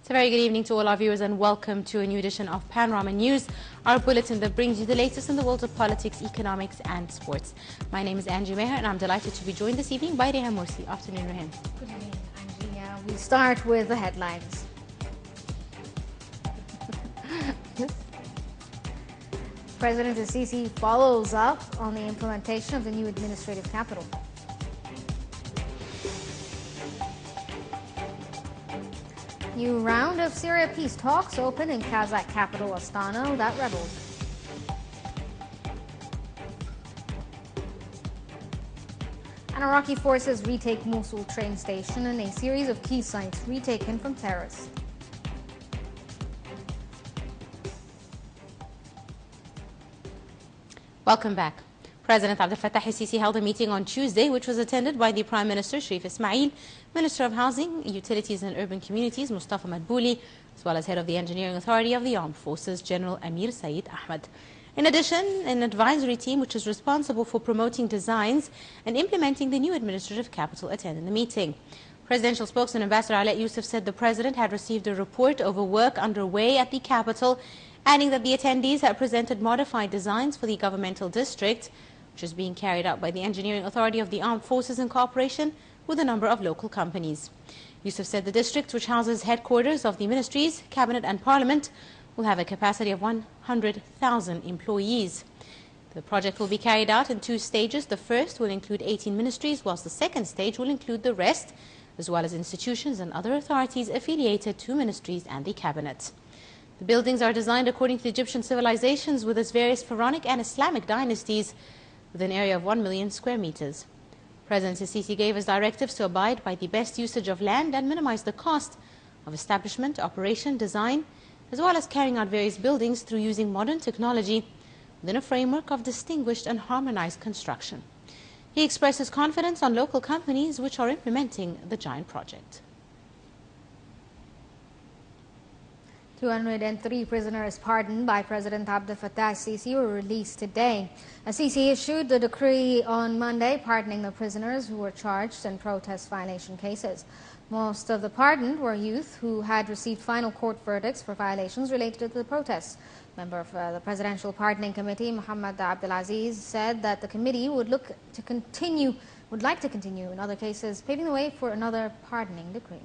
It's a very good evening to all our viewers and welcome to a new edition of Panorama News, our bulletin that brings you the latest in the world of politics, economics and sports. My name is Angie Meher and I'm delighted to be joined this evening by Rehan Morsi. Afternoon, Rehan. Good evening, Angie. We start with the headlines. President Sisi follows up on the implementation of the new administrative capital. New round of Syria peace talks open in Kazakh capital Astana without rebels. And Iraqi forces retake Mosul train station and a series of key sites retaken from terrorists. Welcome back. President Abdel Fattah al-Sisi held a meeting on Tuesday which was attended by the Prime Minister Sharif Ismail, Minister of Housing, Utilities and Urban Communities Mustafa Madbouli, as well as Head of the Engineering Authority of the Armed Forces, General Amir Saeed Ahmed. In addition, an advisory team which is responsible for promoting designs and implementing the new administrative capital attended the meeting. Presidential spokesman Ambassador Alaa Yusuf said the President had received a report over work underway at the capital, adding that the attendees had presented modified designs for the governmental district, which is being carried out by the Engineering Authority of the Armed Forces in cooperation with a number of local companies. Yusuf said the district, which houses headquarters of the ministries, cabinet and parliament, will have a capacity of 100,000 employees. The project will be carried out in two stages. The first will include 18 ministries, whilst the second stage will include the rest, as well as institutions and other authorities affiliated to ministries and the cabinet. The buildings are designed according to Egyptian civilizations with its various pharaonic and Islamic dynasties, with an area of 1 million square meters. President Sisi gave his directives to abide by the best usage of land and minimize the cost of establishment, operation, design, as well as carrying out various buildings through using modern technology within a framework of distinguished and harmonized construction. He expressed his confidence on local companies which are implementing the giant project. 203 prisoners pardoned by President Abdel Fattah al-Sisi were released today. Al-Sisi issued the decree on Monday pardoning the prisoners who were charged in protest violation cases. Most of the pardoned were youth who had received final court verdicts for violations related to the protests. Member of the Presidential Pardoning Committee, Muhammad Abdulaziz, said that the committee would like to continue in other cases, paving the way for another pardoning decree.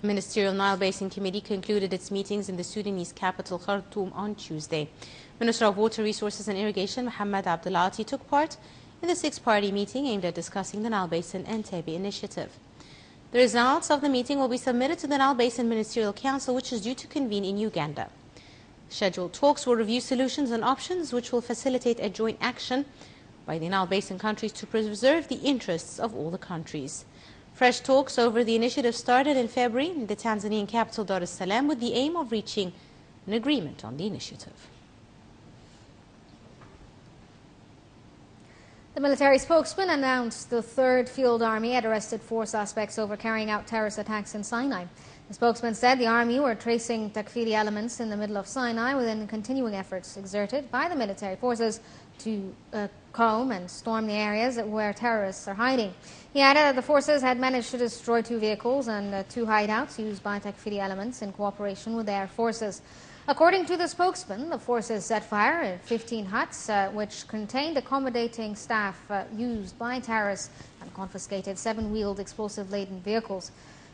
The Ministerial Nile Basin Committee concluded its meetings in the Sudanese capital Khartoum on Tuesday. Minister of Water Resources and Irrigation Mohammed Abdelati took part in the six-party meeting aimed at discussing the Nile Basin Entebbe initiative. The results of the meeting will be submitted to the Nile Basin Ministerial Council, which is due to convene in Uganda. Scheduled talks will review solutions and options which will facilitate a joint action by the Nile Basin countries to preserve the interests of all the countries. Fresh talks over the initiative started in February in the Tanzanian capital Dar es Salaam with the aim of reaching an agreement on the initiative. The military spokesman announced the 3rd Field Army had arrested 4 suspects over carrying out terrorist attacks in Sinai. The spokesman said the army were tracing Takfiri elements in the middle of Sinai within continuing efforts exerted by the military forces to comb and storm the areas where terrorists are hiding. He added that the forces had managed to destroy 2 vehicles and 2 hideouts used by Takfiri elements in cooperation with air forces. According to the spokesman, the forces set fire at 15 huts which contained accommodating staff used by terrorists and confiscated 7-wheeled explosive-laden vehicles.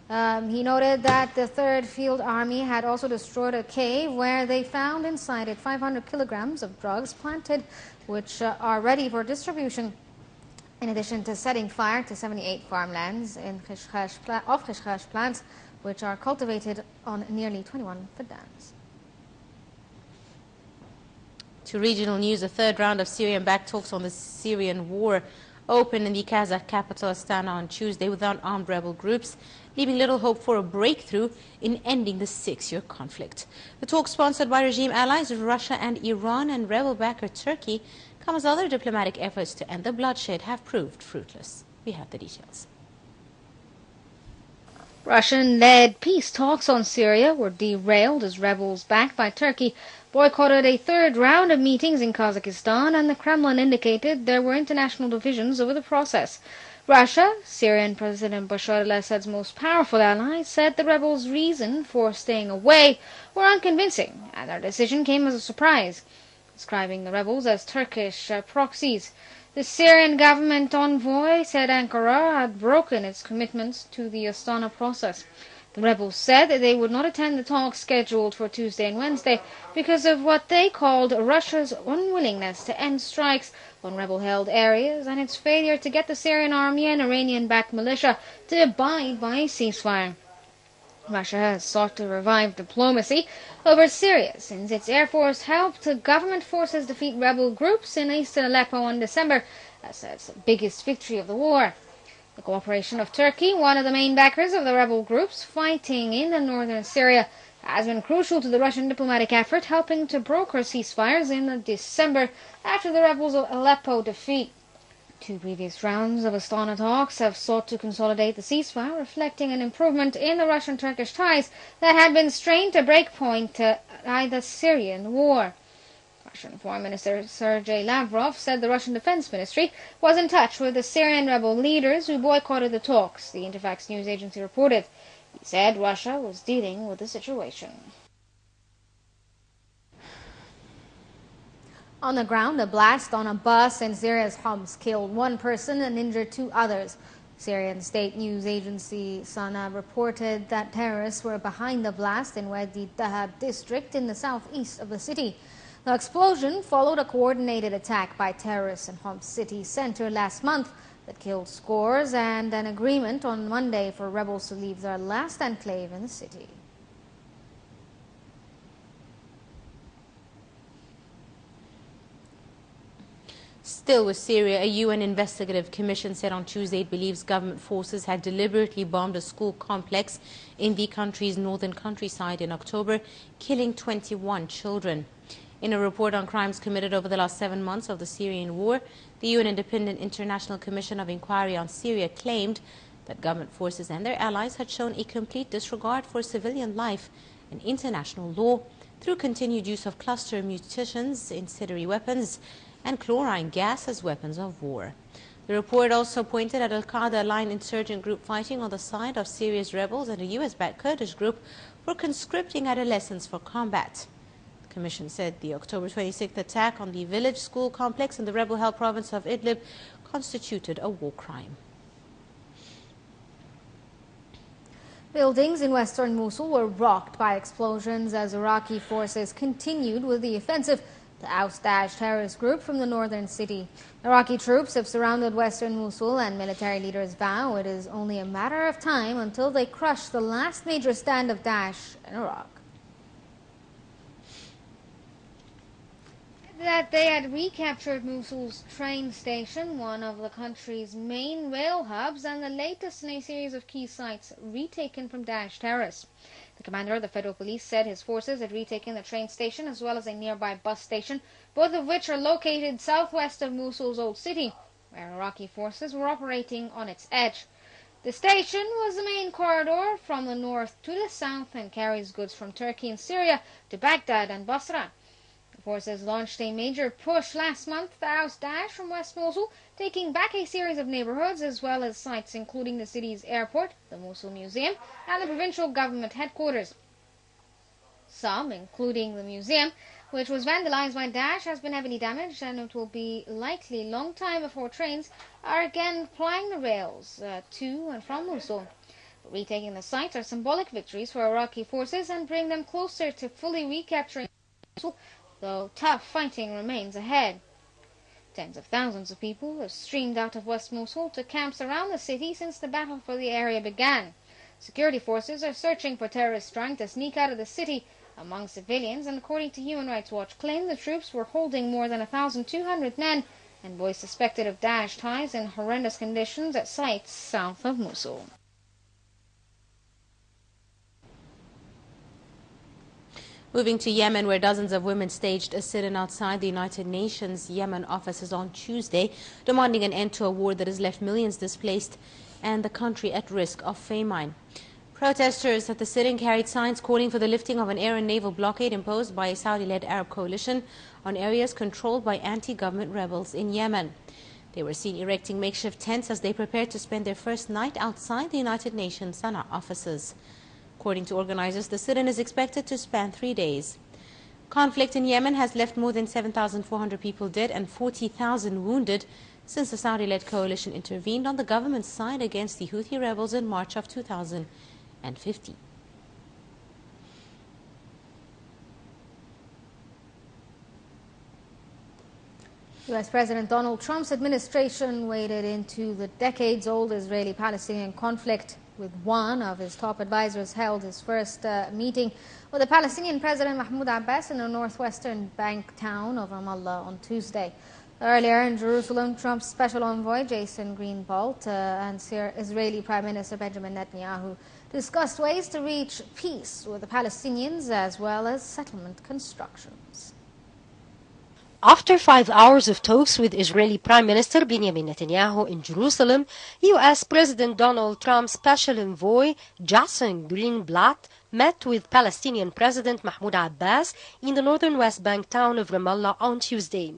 He noted that the 3rd Field Army had also destroyed a cave where they found inside it 500 kilograms of drugs planted which are ready for distribution, in addition to setting fire to 78 farmlands of Khishkhash plants which are cultivated on nearly 21 fadans. To regional news, a 3rd round of Syrian-backed talks on the Syrian war opened in the Kazakh capital Astana on Tuesday without armed rebel groups, leaving little hope for a breakthrough in ending the 6-year conflict. The talks, sponsored by regime allies Russia and Iran and rebel backer Turkey, come as other diplomatic efforts to end the bloodshed have proved fruitless. We have the details. Russian-led peace talks on Syria were derailed as rebels backed by Turkey boycotted a 3rd round of meetings in Kazakhstan, and the Kremlin indicated there were international divisions over the process. Russia, Syrian President Bashar al-Assad's most powerful ally, said the rebels' reason for staying away were unconvincing, and their decision came as a surprise, describing the rebels as Turkish proxies. The Syrian government envoy said Ankara had broken its commitments to the Astana process. The rebels said that they would not attend the talks scheduled for Tuesday and Wednesday because of what they called Russia's unwillingness to end strikes on rebel-held areas and its failure to get the Syrian army and Iranian-backed militia to abide by a ceasefire. Russia has sought to revive diplomacy over Syria since its air force helped government forces defeat rebel groups in eastern Aleppo in December as its biggest victory of the war. The cooperation of Turkey, one of the main backers of the rebel groups fighting in northern Syria, has been crucial to the Russian diplomatic effort, helping to broker ceasefires in December after the rebels' Aleppo defeat. Two previous rounds of Astana talks have sought to consolidate the ceasefire, reflecting an improvement in the Russian-Turkish ties that had been strained to break point by the Syrian war. Russian Foreign Minister Sergei Lavrov said the Russian Defense Ministry was in touch with the Syrian rebel leaders who boycotted the talks, the Interfax news agency reported. He said Russia was dealing with the situation. On the ground, a blast on a bus in Syria's Homs killed one person and injured two others. Syrian state news agency Sana reported that terrorists were behind the blast in Wadi Dahab district in the southeast of the city. The explosion followed a coordinated attack by terrorists in Homs city center last month that killed scores and an agreement on Monday for rebels to leave their last enclave in the city. Still with Syria, a UN investigative commission said on Tuesday it believes government forces had deliberately bombed a school complex in the country's northern countryside in October, killing 21 children. In a report on crimes committed over the last 7 months of the Syrian war, the UN Independent International Commission of Inquiry on Syria claimed that government forces and their allies had shown a complete disregard for civilian life and international law through continued use of cluster munitions, incendiary weapons, and chlorine gas as weapons of war. The report also pointed at Al-Qaeda-aligned insurgent group fighting on the side of Syria's rebels and a US-backed Kurdish group for conscripting adolescents for combat. The Commission said the October 26th attack on the village school complex in the rebel-held province of Idlib constituted a war crime. Buildings in western Mosul were rocked by explosions as Iraqi forces continued with the offensive to oust Daesh terrorist group from the northern city. Iraqi troops have surrounded western Mosul and military leaders vow it is only a matter of time until they crush the last major stand of Daesh in Iraq. That they had recaptured Mosul's train station, one of the country's main rail hubs, and the latest in a series of key sites retaken from Daesh terrorists. The commander of the federal police said his forces had retaken the train station as well as a nearby bus station, both of which are located southwest of Mosul's old city, where Iraqi forces were operating on its edge. The station was the main corridor from the north to the south and carries goods from Turkey and Syria to Baghdad and Basra. The forces launched a major push last month to oust Daesh from West Mosul, taking back a series of neighborhoods as well as sites including the city's airport, the Mosul Museum, and the provincial government headquarters. Some, including the museum, which was vandalized by Daesh, has been heavily damaged, and it will be likely a long time before trains are again plying the rails to and from Mosul. But retaking the sites are symbolic victories for Iraqi forces and bring them closer to fully recapturing Mosul, though tough fighting remains ahead. Tens of thousands of people have streamed out of West Mosul to camps around the city since the battle for the area began. Security forces are searching for terrorists trying to sneak out of the city among civilians, and according to Human Rights Watch, claim the troops were holding more than 1,200 men and boys suspected of Daesh ties in horrendous conditions at sites south of Mosul. Moving to Yemen, where dozens of women staged a sit-in outside the United Nations Yemen offices on Tuesday, demanding an end to a war that has left millions displaced and the country at risk of famine. Protesters at the sit-in carried signs calling for the lifting of an air and naval blockade imposed by a Saudi-led Arab coalition on areas controlled by anti-government rebels in Yemen. They were seen erecting makeshift tents as they prepared to spend their first night outside the United Nations Sana'a offices. According to organizers, the sit-in is expected to span 3 days. Conflict in Yemen has left more than 7,400 people dead and 40,000 wounded since the Saudi-led coalition intervened on the government's side against the Houthi rebels in March of 2015. U.S. President Donald Trump's administration waded into the decades-old Israeli-Palestinian conflict with one of his top advisors held his first meeting with the Palestinian President Mahmoud Abbas in the northwestern bank town of Ramallah on Tuesday. Earlier in Jerusalem, Trump's special envoy Jason Greenblatt and Israeli Prime Minister Benjamin Netanyahu discussed ways to reach peace with the Palestinians as well as settlement constructions. After 5 hours of talks with Israeli Prime Minister Benjamin Netanyahu in Jerusalem, U.S. President Donald Trump's special envoy Jason Greenblatt met with Palestinian President Mahmoud Abbas in the northern West Bank town of Ramallah on Tuesday.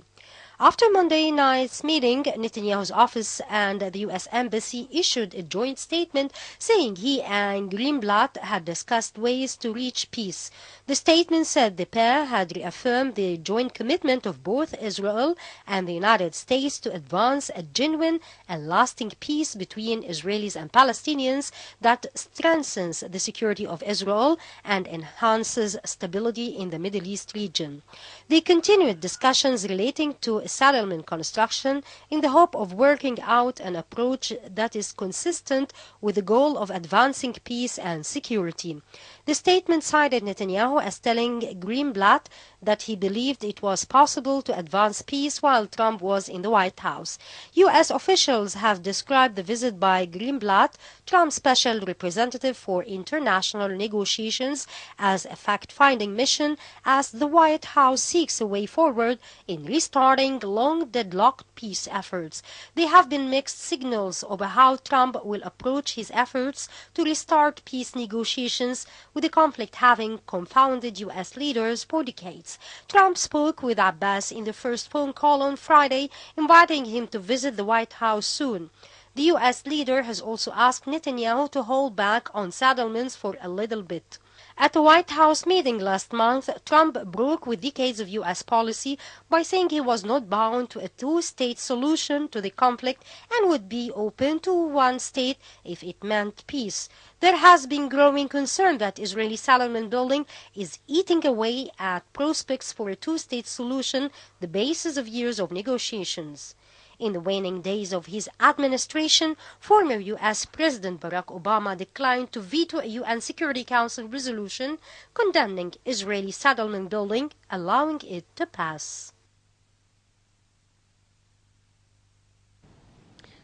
After Monday night's meeting, Netanyahu's office and the U.S. Embassy issued a joint statement saying he and Greenblatt had discussed ways to reach peace. The statement said the pair had reaffirmed the joint commitment of both Israel and the United States to advance a genuine and lasting peace between Israelis and Palestinians that strengthens the security of Israel and enhances stability in the Middle East region. They continued discussions relating to settlement construction in the hope of working out an approach that is consistent with the goal of advancing peace and security. The statement cited Netanyahu as telling Greenblatt that he believed it was possible to advance peace while Trump was in the White House. U.S. officials have described the visit by Greenblatt, Trump's special representative for international negotiations, as a fact-finding mission as the White House seeks a way forward in restarting long deadlocked peace efforts. There have been mixed signals over how Trump will approach his efforts to restart peace negotiations, with the conflict having confounded U.S. leaders for decades. Trump spoke with Abbas in the first phone call on Friday, inviting him to visit the White House soon. The U.S. leader has also asked Netanyahu to hold back on settlements for a little bit. At the White House meeting last month, Trump broke with decades of U.S. policy by saying he was not bound to a two-state solution to the conflict and would be open to one state if it meant peace. There has been growing concern that Israeli settlement building is eating away at prospects for a two-state solution, the basis of years of negotiations. In the waning days of his administration, former U.S. President Barack Obama declined to veto a UN Security Council resolution condemning Israeli settlement building, allowing it to pass.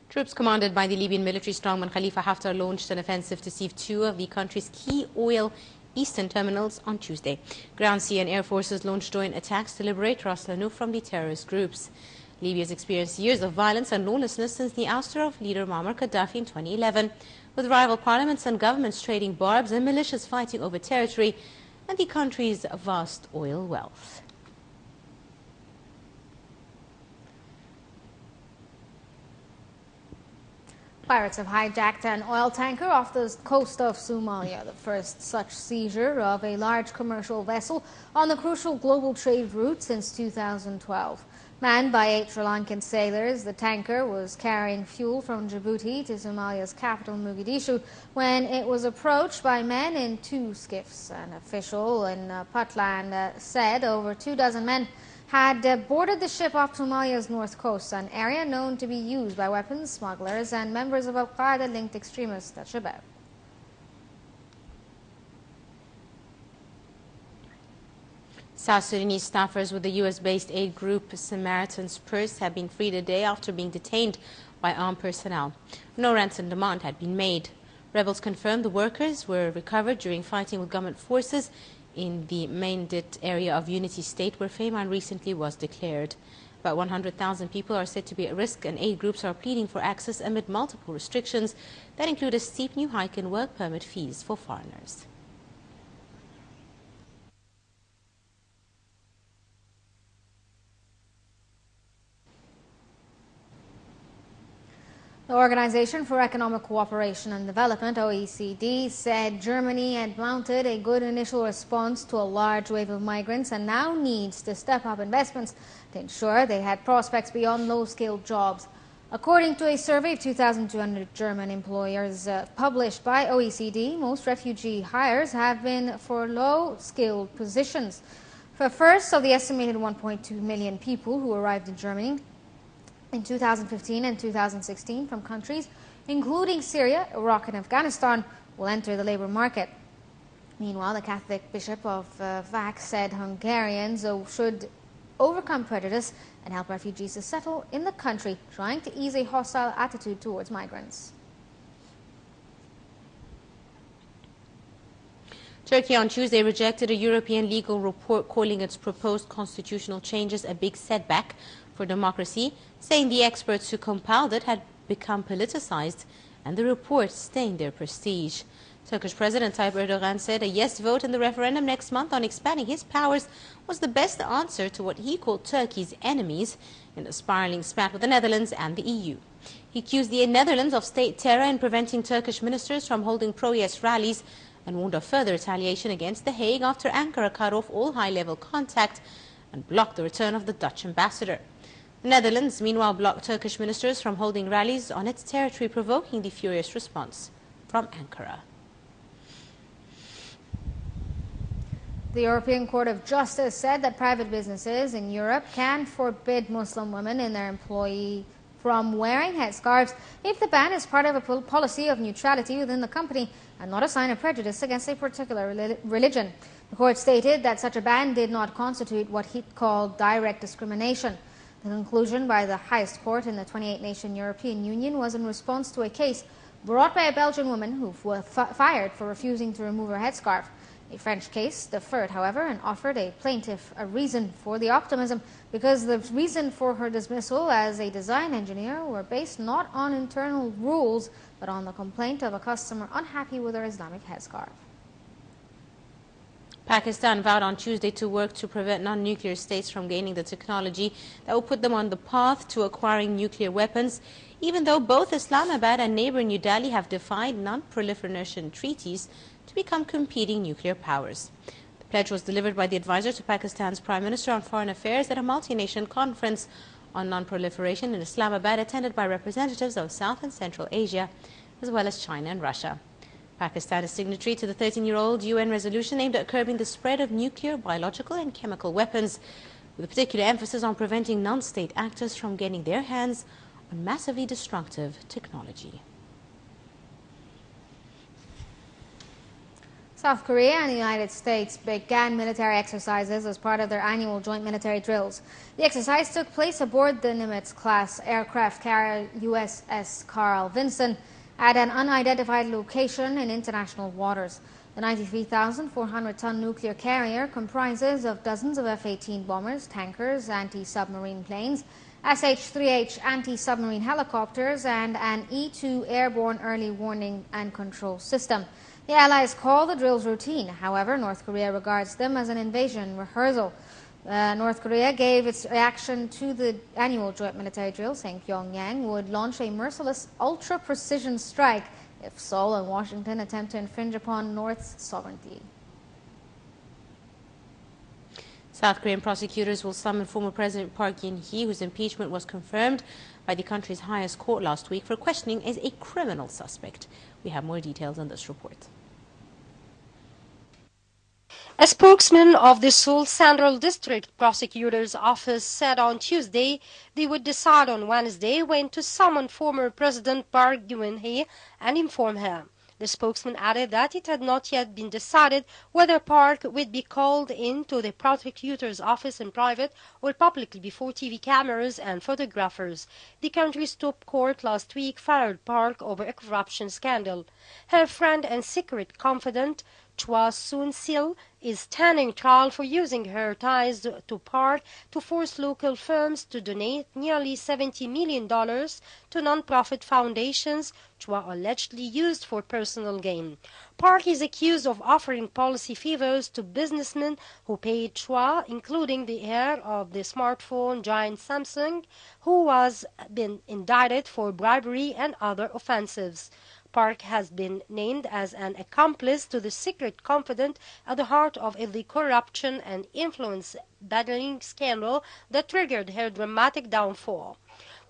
Troops commanded by the Libyan military strongman Khalifa Haftar launched an offensive to seize two of the country's key oil eastern terminals on Tuesday. Ground, sea and air forces launched joint attacks to liberate Ras Lanuf from the terrorist groups. Libya has experienced years of violence and lawlessness since the ouster of leader Muammar Gaddafi in 2011, with rival parliaments and governments trading barbs and militias fighting over territory and the country's vast oil wealth. Pirates have hijacked an oil tanker off the coast of Somalia, the first such seizure of a large commercial vessel on the crucial global trade route since 2012. Manned by 8 Sri Lankan sailors, the tanker was carrying fuel from Djibouti to Somalia's capital Mogadishu when it was approached by men in 2 skiffs. An official in Puntland said over 24 men had boarded the ship off Somalia's north coast, an area known to be used by weapons smugglers and members of Al-Qaeda-linked extremist Al-Shabaab. South Sudanese staffers with the U.S.-based aid group Samaritan's Purse have been freed a day after being detained by armed personnel. No ransom demand had been made. Rebels confirmed the workers were recovered during fighting with government forces in the Mandit area of Unity State, where famine recently was declared. About 100,000 people are said to be at risk, and aid groups are pleading for access amid multiple restrictions that include a steep new hike in work permit fees for foreigners. The Organization for Economic Cooperation and Development, OECD, said Germany had mounted a good initial response to a large wave of migrants and now needs to step up investments to ensure they had prospects beyond low-skilled jobs. According to a survey of 2,200 German employers published by OECD, most refugee hires have been for low-skilled positions. For a first of the estimated 1.2 million people who arrived in Germany in 2015 and 2016 from countries including Syria, Iraq and Afghanistan will enter the labour market. Meanwhile, the Catholic Bishop of Vac said Hungarians should overcome prejudice and help refugees to settle in the country, trying to ease a hostile attitude towards migrants. Turkey on Tuesday rejected a European legal report calling its proposed constitutional changes a big setback for democracy, saying the experts who compiled it had become politicized and the report stained their prestige. Turkish President Tayyip Erdogan said a yes vote in the referendum next month on expanding his powers was the best answer to what he called Turkey's enemies in a spiraling spat with the Netherlands and the EU. He accused the Netherlands of state terror in preventing Turkish ministers from holding pro-yes rallies and warned of further retaliation against The Hague after Ankara cut off all high-level contact and blocked the return of the Dutch ambassador. The Netherlands, meanwhile, blocked Turkish ministers from holding rallies on its territory, provoking the furious response from Ankara. The European Court of Justice said that private businesses in Europe can forbid Muslim women and their employees from wearing headscarves if the ban is part of a policy of neutrality within the company and not a sign of prejudice against a particular religion. The court stated that such a ban did not constitute what he called direct discrimination. The conclusion by the highest court in the 28-nation European Union was in response to a case brought by a Belgian woman who was fired for refusing to remove her headscarf. A French case deferred, however, and offered a plaintiff a reason for the optimism because the reason for her dismissal as a design engineer were based not on internal rules but on the complaint of a customer unhappy with her Islamic headscarf. Pakistan vowed on Tuesday to work to prevent non-nuclear states from gaining the technology that will put them on the path to acquiring nuclear weapons, even though both Islamabad and neighbor New Delhi have defied non-proliferation treaties to become competing nuclear powers. The pledge was delivered by the advisor to Pakistan's Prime Minister on Foreign Affairs at a multi-nation conference on non-proliferation in Islamabad, attended by representatives of South and Central Asia, as well as China and Russia. Pakistan is signatory to the 13-year-old UN resolution aimed at curbing the spread of nuclear, biological and chemical weapons, with a particular emphasis on preventing non-state actors from getting their hands on massively destructive technology. South Korea and the United States began military exercises as part of their annual joint military drills. The exercise took place aboard the Nimitz-class aircraft carrier USS Carl Vinson at an unidentified location in international waters. The 93,400-ton nuclear carrier comprises of dozens of F-18 bombers, tankers, anti-submarine planes, SH-3H anti-submarine helicopters, and an E-2 airborne early warning and control system. The Allies call the drills routine. However, North Korea regards them as an invasion rehearsal. North Korea gave its reaction to the annual joint military drill, saying Pyongyang would launch a merciless ultra-precision strike if Seoul and Washington attempt to infringe upon North's sovereignty. South Korean prosecutors will summon former President Park Geun-hye, whose impeachment was confirmed by the country's highest court last week, for questioning as a criminal suspect. We have more details on this report. A spokesman of the Seoul Central District Prosecutor's Office said on Tuesday they would decide on Wednesday when to summon former President Park Geun-hye and inform him. The spokesman added that it had not yet been decided whether Park would be called into the prosecutor's office in private or publicly before TV cameras and photographers. The country's top court last week fired Park over a corruption scandal. Her friend and secret confidant Chua Soon-sil is standing trial for using her ties to Park to force local firms to donate nearly $70 million to non-profit foundations Chua allegedly used for personal gain. Park is accused of offering policy favors to businessmen who paid Chua, including the heir of the smartphone giant Samsung, who was been indicted for bribery and other offenses. Park has been named as an accomplice to the secret confidant at the heart of the corruption and influence peddling scandal that triggered her dramatic downfall.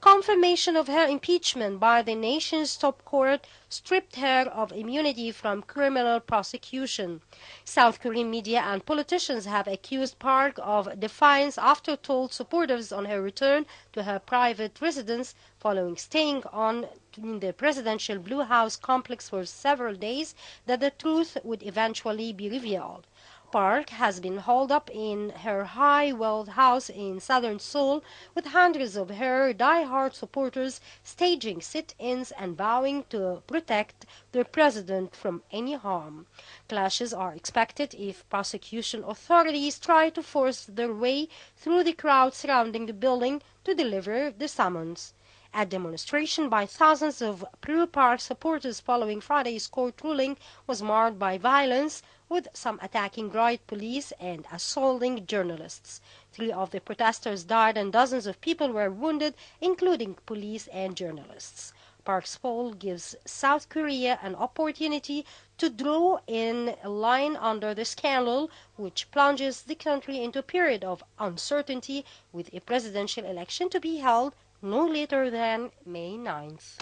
Confirmation of her impeachment by the nation's top court stripped her of immunity from criminal prosecution. South Korean media and politicians have accused Park of defiance after told supporters on her return to her private residence following staying on in the presidential Blue House complex for several days that the truth would eventually be revealed. Park has been holed up in her high-walled house in southern Seoul with hundreds of her die-hard supporters staging sit-ins and vowing to protect the president from any harm. Clashes are expected if prosecution authorities try to force their way through the crowd surrounding the building to deliver the summons. A demonstration by thousands of pro-Park supporters following Friday's court ruling was marred by violence, with some attacking riot police and assaulting journalists. 3 of the protesters died and dozens of people were wounded, including police and journalists. Park's fall gives South Korea an opportunity to draw in a line under the scandal, which plunges the country into a period of uncertainty, with a presidential election to be held no later than May 9th.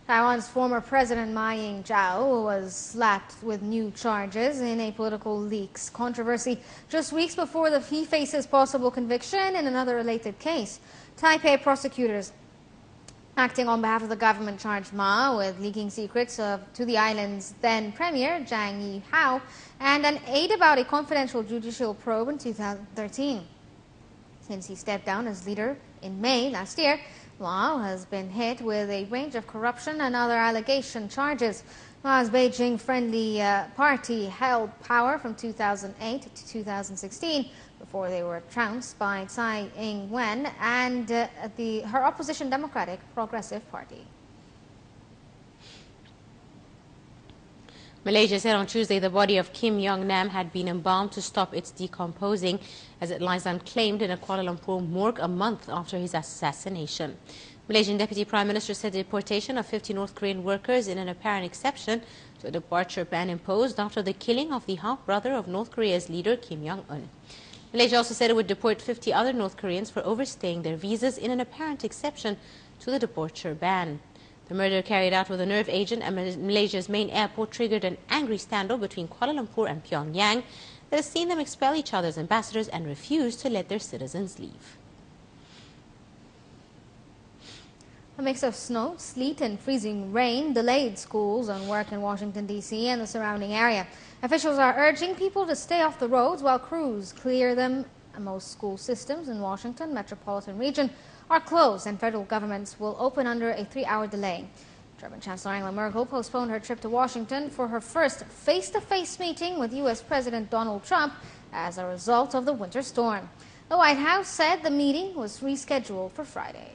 Taiwan's former president Ma Ying-jeou was slapped with new charges in a political leaks controversy just weeks before he faces possible conviction in another related case. Taipei prosecutors acting on behalf of the government charged Ma with leaking secrets to the island's then premier, Zhang Yihao, and an aid about a confidential judicial probe in 2013. Since he stepped down as leader in May last year, Ma has been hit with a range of corruption and other allegation charges. Ma's Beijing-friendly party held power from 2008 to 2016 before they were trounced by Tsai Ing-wen and her opposition Democratic Progressive Party. Malaysia said on Tuesday the body of Kim Jong-nam had been embalmed to stop its decomposing as it lies unclaimed in a Kuala Lumpur morgue a month after his assassination. Malaysian Deputy Prime Minister said the deportation of 50 North Korean workers in an apparent exception to a departure ban imposed after the killing of the half-brother of North Korea's leader Kim Jong-un. Malaysia also said it would deport 50 other North Koreans for overstaying their visas in an apparent exception to the departure ban. The murder carried out with a nerve agent at Malaysia's main airport triggered an angry standoff between Kuala Lumpur and Pyongyang that has seen them expel each other's ambassadors and refuse to let their citizens leave. A mix of snow, sleet and freezing rain delayed schools and work in Washington, D.C. and the surrounding area. Officials are urging people to stay off the roads while crews clear them. Most school systems in Washington metropolitan region are closed and federal governments will open under a 3-hour delay. German Chancellor Angela Merkel postponed her trip to Washington for her first face-to-face meeting with U.S. President Donald Trump as a result of the winter storm. The White House said the meeting was rescheduled for Friday.